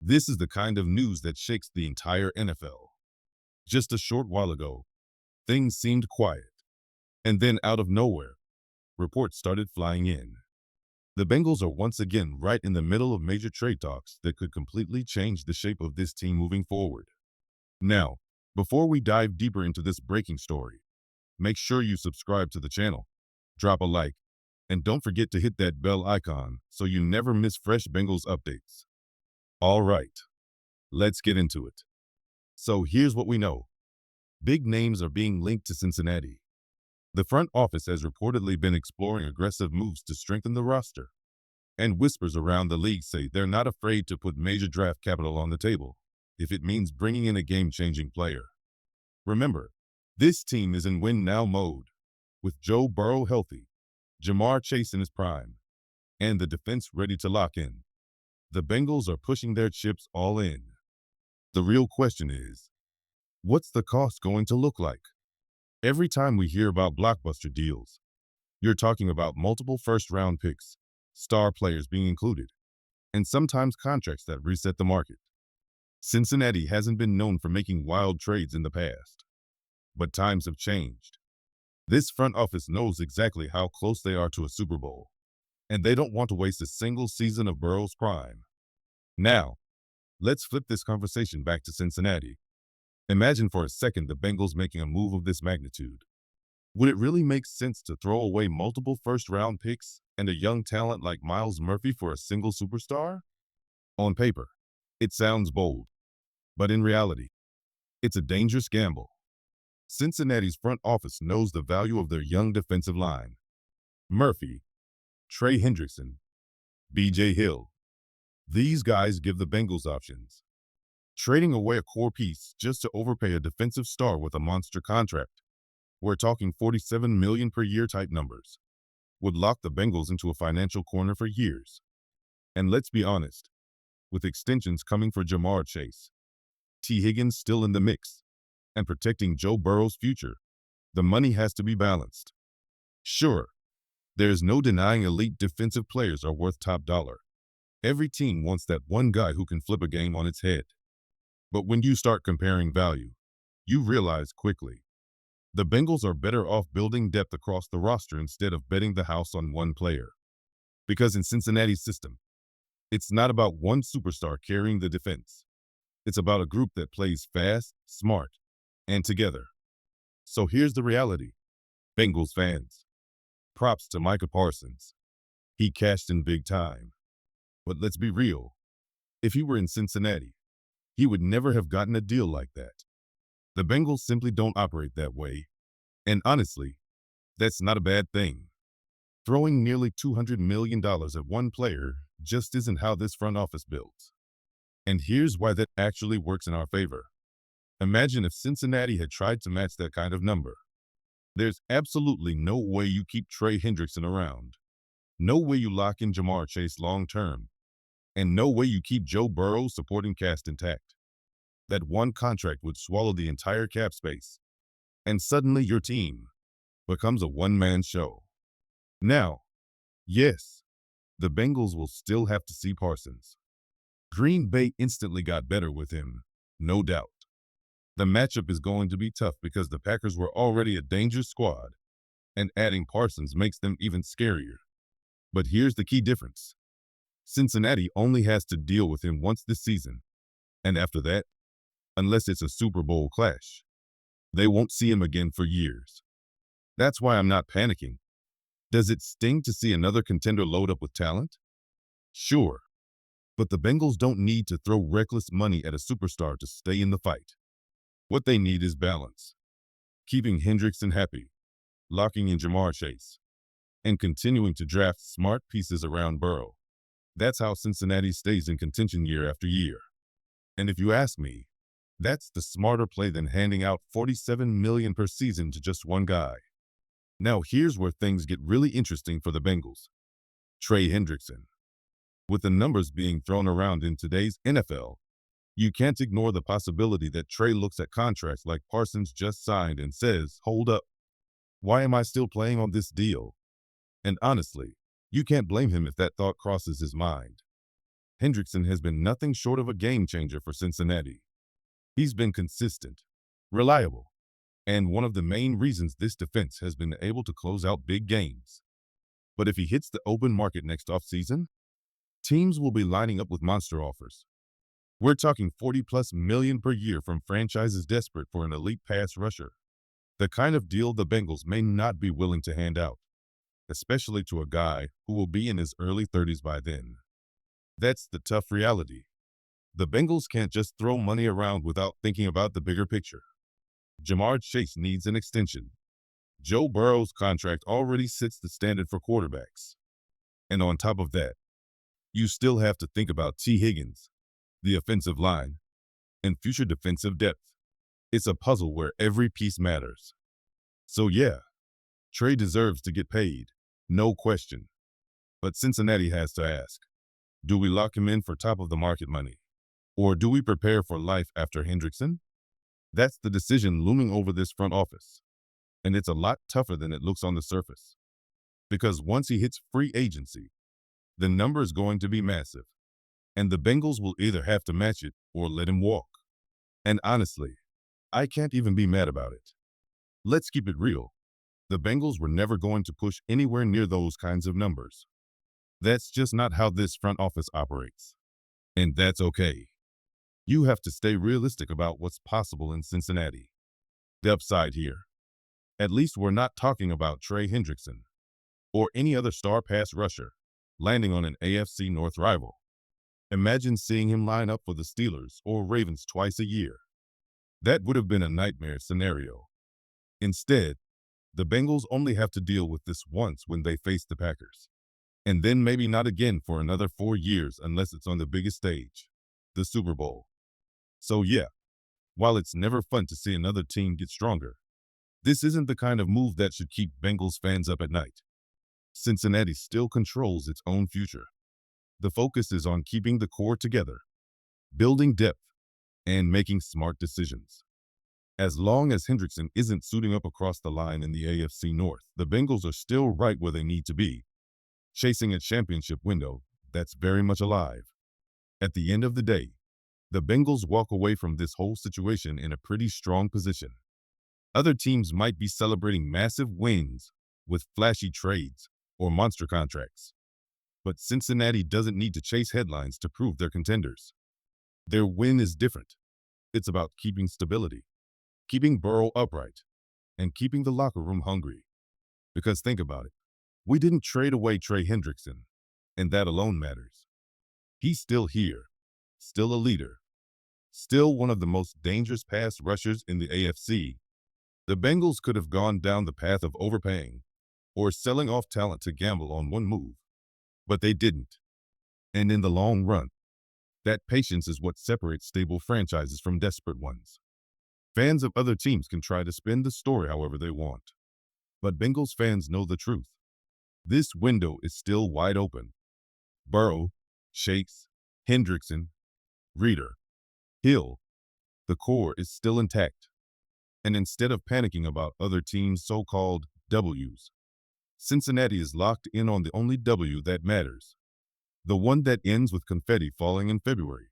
This is the kind of news that shakes the entire NFL. Just a short while ago, things seemed quiet, and then out of nowhere, reports started flying in. The Bengals are once again right in the middle of major trade talks that could completely change the shape of this team moving forward. Now, before we dive deeper into this breaking story, make sure you subscribe to the channel, drop a like, and don't forget to hit that bell icon so you never miss fresh Bengals updates. All right, let's get into it. So here's what we know. Big names are being linked to Cincinnati. The front office has reportedly been exploring aggressive moves to strengthen the roster, and whispers around the league say they're not afraid to put major draft capital on the table if it means bringing in a game-changing player. Remember, this team is in win-now mode, with Joe Burrow healthy, Jamar Chase in his prime, and the defense ready to lock in. The Bengals are pushing their chips all in. The real question is, what's the cost going to look like? Every time we hear about blockbuster deals, you're talking about multiple first-round picks, star players being included, and sometimes contracts that reset the market. Cincinnati hasn't been known for making wild trades in the past, but times have changed. This front office knows exactly how close they are to a Super Bowl, and they don't want to waste a single season of Burrow's prime. Now, let's flip this conversation back to Cincinnati. Imagine for a second the Bengals making a move of this magnitude. Would it really make sense to throw away multiple first-round picks and a young talent like Myles Murphy for a single superstar? On paper, it sounds bold, but in reality, it's a dangerous gamble. Cincinnati's front office knows the value of their young defensive line. Murphy, Trey Hendrickson, B.J. Hill. These guys give the Bengals options. Trading away a core piece just to overpay a defensive star with a monster contract, we're talking $47 million per year type numbers, would lock the Bengals into a financial corner for years. And let's be honest, with extensions coming for Jamar Chase, Tee Higgins still in the mix, and protecting Joe Burrow's future, the money has to be balanced. Sure, there's no denying elite defensive players are worth top dollar. Every team wants that one guy who can flip a game on its head. But when you start comparing value, you realize quickly, the Bengals are better off building depth across the roster instead of betting the house on one player. Because in Cincinnati's system, it's not about one superstar carrying the defense. It's about a group that plays fast, smart, and together. So here's the reality. Bengals fans, props to Micah Parsons. He cashed in big time. But let's be real. If he were in Cincinnati, he would never have gotten a deal like that. The Bengals simply don't operate that way. And honestly, that's not a bad thing. Throwing nearly $200 million at one player just isn't how this front office builds. And here's why that actually works in our favor. Imagine if Cincinnati had tried to match that kind of number. There's absolutely no way you keep Trey Hendrickson around. No way you lock in Jamar Chase long term. And no way you keep Joe Burrow's supporting cast intact. That one contract would swallow the entire cap space. And suddenly your team becomes a one-man show. Now, yes, the Bengals will still have to see Parsons. Green Bay instantly got better with him, no doubt. The matchup is going to be tough because the Packers were already a dangerous squad, and adding Parsons makes them even scarier. But here's the key difference. Cincinnati only has to deal with him once this season, and after that, unless it's a Super Bowl clash, they won't see him again for years. That's why I'm not panicking. Does it sting to see another contender load up with talent? Sure, but the Bengals don't need to throw reckless money at a superstar to stay in the fight. What they need is balance. Keeping Hendrickson happy, locking in Jamar Chase, and continuing to draft smart pieces around Burrow. That's how Cincinnati stays in contention year after year. And if you ask me, that's the smarter play than handing out $47 million per season to just one guy. Now here's where things get really interesting for the Bengals. Trey Hendrickson. With the numbers being thrown around in today's NFL, you can't ignore the possibility that Trey looks at contracts like Parsons just signed and says, "Hold up, why am I still playing on this deal?" And honestly, you can't blame him if that thought crosses his mind. Hendrickson has been nothing short of a game changer for Cincinnati. He's been consistent, reliable, and one of the main reasons this defense has been able to close out big games. But if he hits the open market next offseason, teams will be lining up with monster offers. We're talking 40+ million per year from franchises desperate for an elite pass rusher. The kind of deal the Bengals may not be willing to hand out, especially to a guy who will be in his early 30s by then. That's the tough reality. The Bengals can't just throw money around without thinking about the bigger picture. Jamar Chase needs an extension. Joe Burrow's contract already sets the standard for quarterbacks. And on top of that, you still have to think about Tee Higgins, the offensive line, and future defensive depth. It's a puzzle where every piece matters. So yeah, Trey deserves to get paid, no question. But Cincinnati has to ask, do we lock him in for top-of-the-market money? Or do we prepare for life after Hendrickson? That's the decision looming over this front office. And it's a lot tougher than it looks on the surface. Because once he hits free agency, the number is going to be massive. And the Bengals will either have to match it or let him walk. And honestly, I can't even be mad about it. Let's keep it real. The Bengals were never going to push anywhere near those kinds of numbers. That's just not how this front office operates. And that's okay. You have to stay realistic about what's possible in Cincinnati. The upside here. At least we're not talking about Trey Hendrickson or any other star pass rusher landing on an AFC North rival. Imagine seeing him line up for the Steelers or Ravens twice a year. That would have been a nightmare scenario. Instead, the Bengals only have to deal with this once when they face the Packers. And then maybe not again for another 4 years unless it's on the biggest stage, the Super Bowl. So yeah, while it's never fun to see another team get stronger, this isn't the kind of move that should keep Bengals fans up at night. Cincinnati still controls its own future. The focus is on keeping the core together, building depth, and making smart decisions. As long as Hendrickson isn't suiting up across the line in the AFC North, the Bengals are still right where they need to be, chasing a championship window that's very much alive. At the end of the day, the Bengals walk away from this whole situation in a pretty strong position. Other teams might be celebrating massive wins with flashy trades or monster contracts. But Cincinnati doesn't need to chase headlines to prove they're contenders. Their win is different. It's about keeping stability, keeping Burrow upright, and keeping the locker room hungry. Because think about it. We didn't trade away Trey Hendrickson, and that alone matters. He's still here, still a leader, still one of the most dangerous pass rushers in the AFC. The Bengals could have gone down the path of overpaying or selling off talent to gamble on one move, but they didn't. And in the long run, that patience is what separates stable franchises from desperate ones. Fans of other teams can try to spin the story however they want, but Bengals fans know the truth. This window is still wide open. Burrow, Chase, Hendrickson, Reeder, Hill, the core is still intact. And instead of panicking about other teams' so-called W's, Cincinnati is locked in on the only W that matters, the one that ends with confetti falling in February.